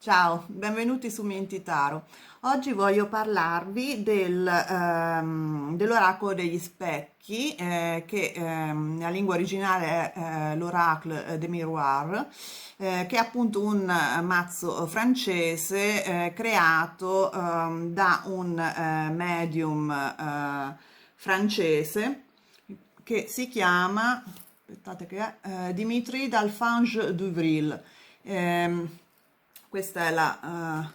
Ciao, benvenuti su Mentitaro. Oggi voglio parlarvi dell'oracolo degli specchi, che nella lingua originale è l'Oracle des Miroirs, che è appunto un mazzo francese creato da un medium francese che si chiama, aspettate che è, Dimitri Dalphonse Duvril. Ehm, Questa è la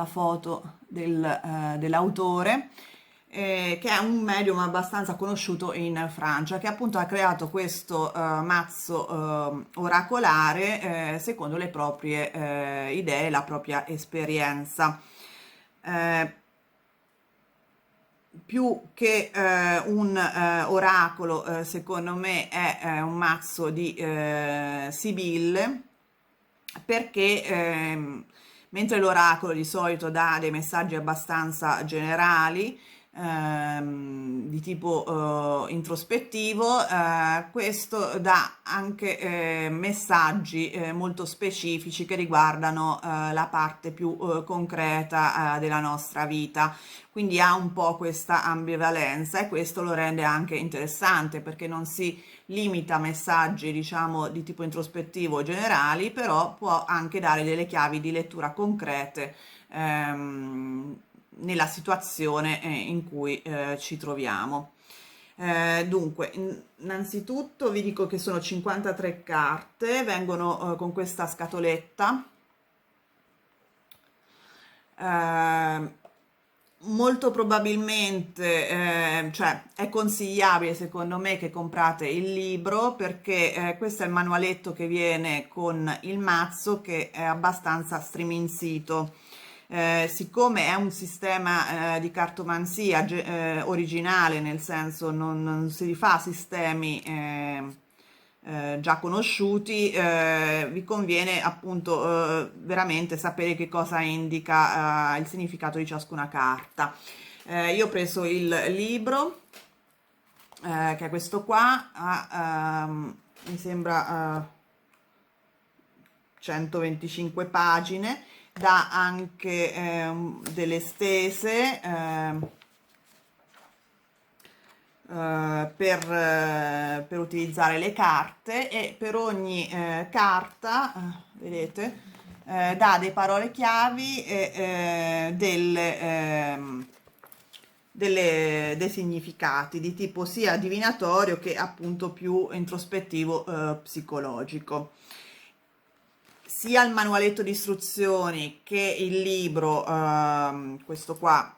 foto dell'autore, che è un medium abbastanza conosciuto in Francia, che appunto ha creato questo mazzo oracolare secondo le proprie idee, la propria esperienza. Eh, Più che un oracolo, secondo me è un mazzo di sibille, perché mentre l'oracolo di solito dà dei messaggi abbastanza generali, di tipo introspettivo, questo dà anche messaggi molto specifici che riguardano la parte più concreta della nostra vita. Quindi ha un po' questa ambivalenza e questo lo rende anche interessante perché non si limita a messaggi, diciamo, di tipo introspettivo generali, però può anche dare delle chiavi di lettura concrete nella situazione in cui ci troviamo. Dunque, innanzitutto vi dico che sono 53 carte, vengono con questa scatoletta. Eh, Molto probabilmente, cioè è consigliabile secondo me che comprate il libro perché questo è il manualetto che viene con il mazzo, che è abbastanza striminzito. Siccome è un sistema di cartomanzia originale, nel senso non si rifà sistemi già conosciuti, vi conviene appunto veramente sapere che cosa indica il significato di ciascuna carta. Io ho preso il libro, che è questo qua, mi sembra 125 pagine, dà anche delle stese. Per utilizzare le carte, e per ogni carta, vedete, dà dei parole chiavi e dei significati di tipo sia divinatorio che appunto più introspettivo, psicologico. Sia il manualetto di istruzioni che il libro, questo qua,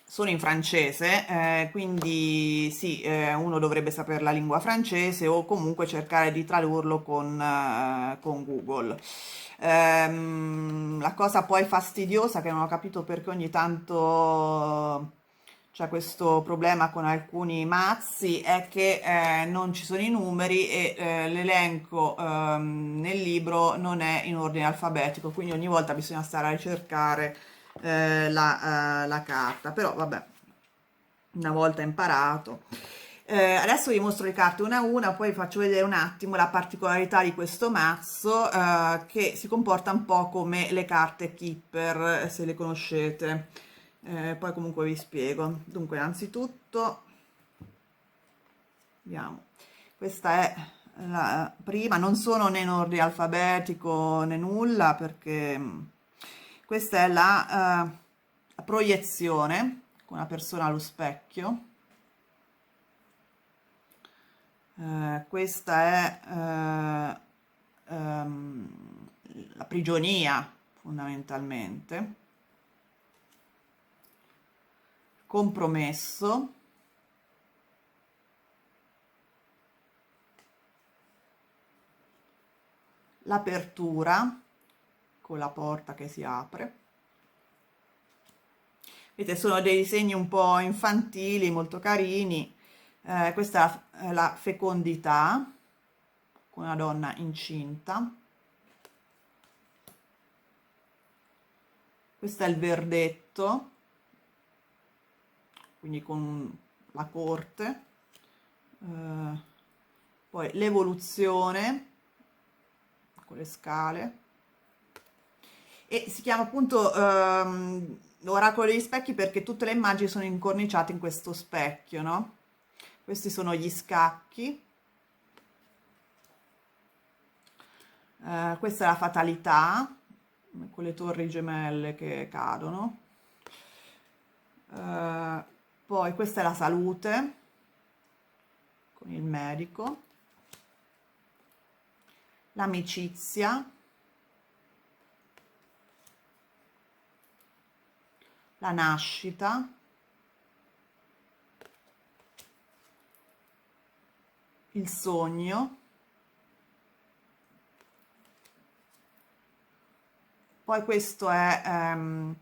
sono in francese, quindi sì, uno dovrebbe sapere la lingua francese o comunque cercare di tradurlo con Google. La cosa poi fastidiosa, che non ho capito perché ogni tanto c'è questo problema con alcuni mazzi, è che non ci sono i numeri e l'elenco nel libro non è in ordine alfabetico, quindi ogni volta bisogna stare a ricercare la carta, però vabbè, una volta imparato. Adesso vi mostro le carte una a una, poi vi faccio vedere un attimo la particolarità di questo mazzo, che si comporta un po' come le carte Keeper, se le conoscete. Poi comunque vi spiego. Dunque, innanzitutto, vediamo. Questa è la prima, non sono né in ordine alfabetico né nulla, perché questa è la proiezione con una persona allo specchio. Questa è la prigionia, fondamentalmente. Compromesso. L'apertura, con la porta che si apre. Vedete, sono dei disegni un po' infantili, molto carini. Questa è la fecondità, con una donna incinta. Questo è il verdetto, quindi con la corte, poi l'evoluzione con le scale, e si chiama appunto l'oracolo degli specchi perché tutte le immagini sono incorniciate in questo specchio, no? Questi sono gli scacchi. Questa è la fatalità, con le torri gemelle che cadono. Poi questa è la salute, con il medico. L'amicizia. La nascita. Il sogno. Poi questo è un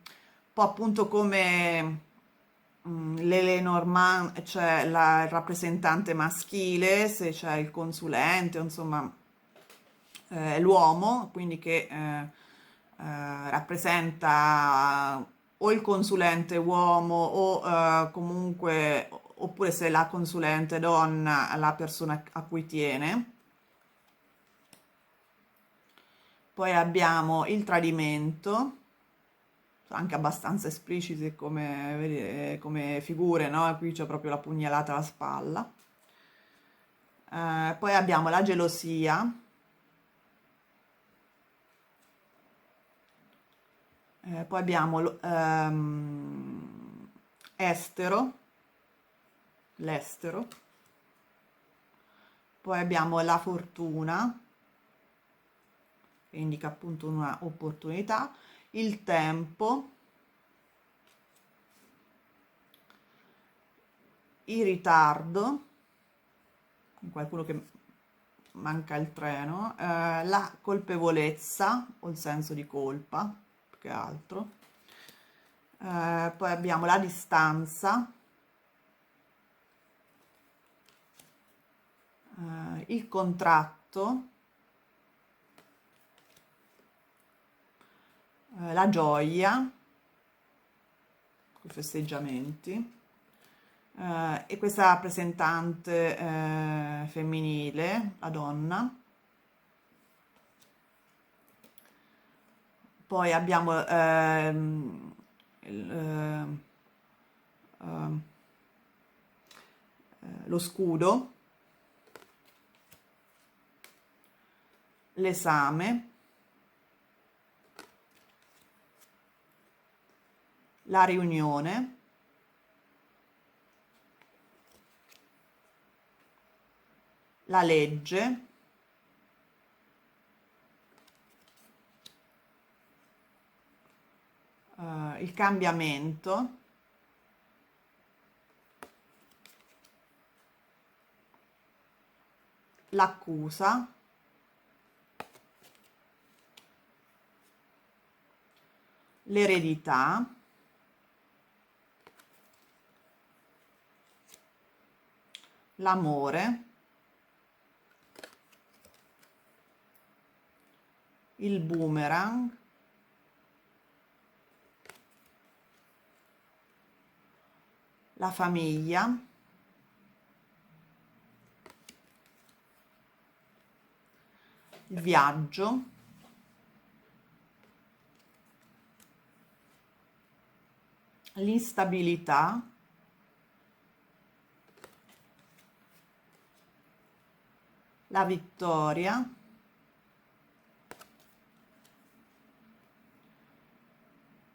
po' appunto come le Lenormand, c'è il rappresentante maschile, se c'è il consulente, insomma, l'uomo, quindi che rappresenta o il consulente uomo o comunque, oppure se la consulente donna, la persona a cui tiene. Poi abbiamo il tradimento, anche abbastanza espliciti come figure, no? Qui c'è proprio la pugnalata alla spalla. Poi abbiamo la gelosia, poi abbiamo estero, l'estero, poi abbiamo la fortuna, che indica appunto una opportunità, il tempo, il ritardo, qualcuno che manca il treno, la colpevolezza o il senso di colpa, più che altro, poi abbiamo la distanza, il contratto, la gioia, i festeggiamenti, e questa rappresentante femminile, la donna. Poi abbiamo ehm, lo scudo, l'esame, la riunione, la legge, il cambiamento, l'accusa, l'eredità, l'amore, il boomerang, la famiglia, il viaggio, l'instabilità, la vittoria,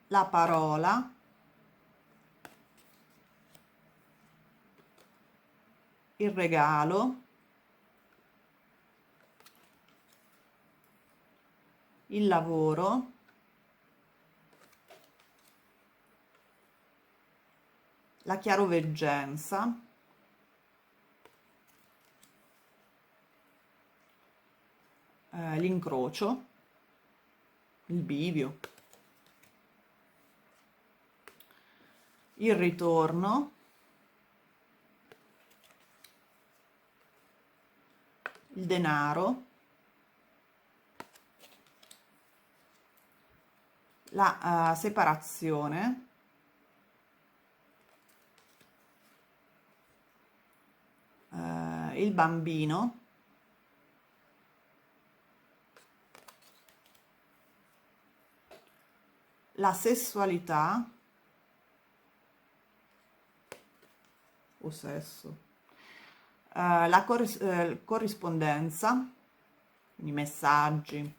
la parola, il regalo, il lavoro, la chiaroveggenza, l'incrocio, il bivio, il ritorno, il denaro, la separazione, il bambino, la sessualità o sesso, la corrispondenza, quindi messaggi,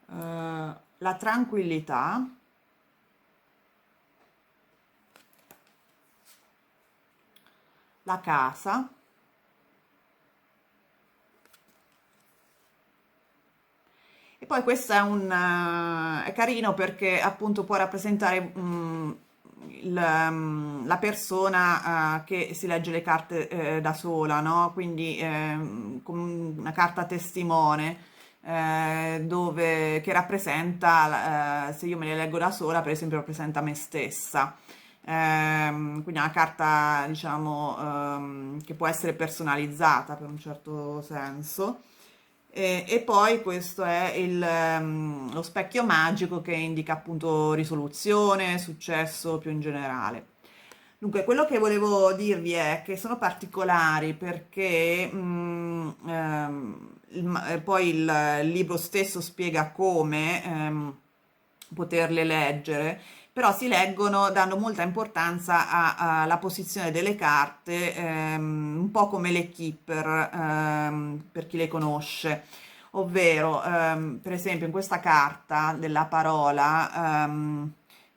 la tranquillità, la casa, e poi questo è carino perché appunto può rappresentare la persona che si legge le carte da sola, no? Quindi con una carta testimone che rappresenta, se io me le leggo da sola, per esempio, rappresenta me stessa. Quindi è una carta, diciamo, che può essere personalizzata per un certo senso. E poi questo è lo specchio magico che indica appunto risoluzione, successo più in generale. Dunque, quello che volevo dirvi è che sono particolari perché poi il libro stesso spiega come poterle leggere, però si leggono dando molta importanza alla posizione delle carte, un po' come le Keeper, per chi le conosce, ovvero, per esempio, in questa carta della parola,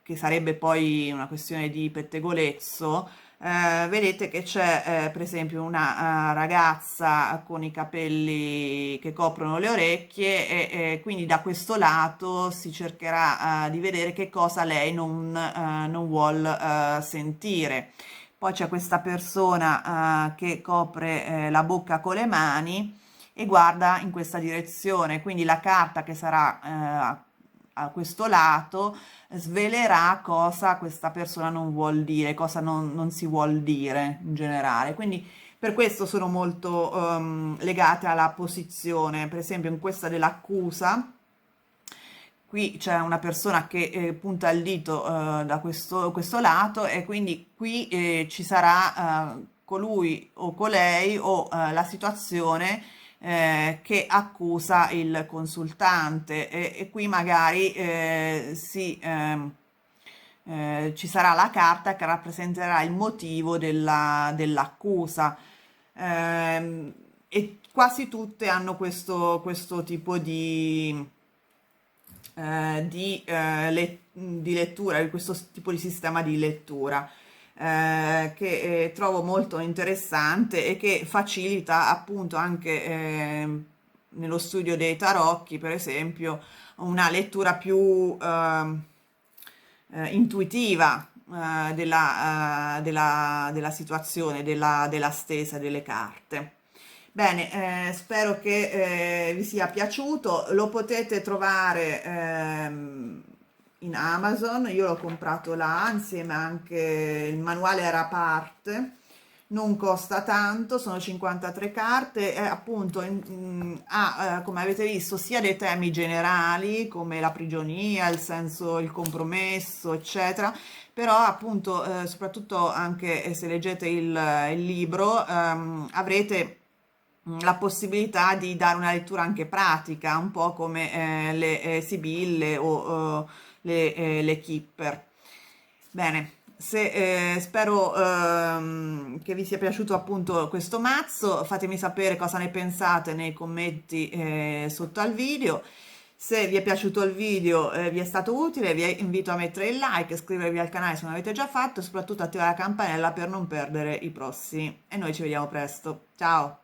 che sarebbe poi una questione di pettegolezzo, vedete che c'è per esempio una ragazza con i capelli che coprono le orecchie e quindi da questo lato si cercherà di vedere che cosa lei non vuol sentire. Poi c'è questa persona che copre la bocca con le mani e guarda in questa direzione, quindi la carta che sarà a questo lato svelerà cosa questa persona non vuol dire, cosa non si vuol dire in generale. Quindi per questo sono molto legate alla posizione, per esempio in questa dell'accusa. Qui c'è una persona che punta il dito da questo lato e quindi qui ci sarà colui o colei o la situazione che accusa il consultante e qui magari ci sarà la carta che rappresenterà il motivo dell'accusa. E quasi tutte hanno questo tipo di lettura, di questo tipo di sistema di lettura che trovo molto interessante e che facilita appunto anche nello studio dei tarocchi, per esempio, una lettura più intuitiva della situazione, della stesa delle carte. Bene, spero che vi sia piaciuto, lo potete trovare in Amazon, io l'ho comprato là, insieme anche il manuale era a parte, non costa tanto, sono 53 carte e appunto ha, come avete visto, sia dei temi generali come la prigionia, il senso, il compromesso, eccetera, però appunto, soprattutto anche se leggete il libro, avrete la possibilità di dare una lettura anche pratica, un po' come le sibille o le Kipper. Bene, spero che vi sia piaciuto appunto questo mazzo, fatemi sapere cosa ne pensate nei commenti sotto al video. Se vi è piaciuto il video, vi è stato utile, vi invito a mettere il like, iscrivervi al canale se non l'avete già fatto e soprattutto attivare la campanella per non perdere i prossimi. E noi ci vediamo presto. Ciao!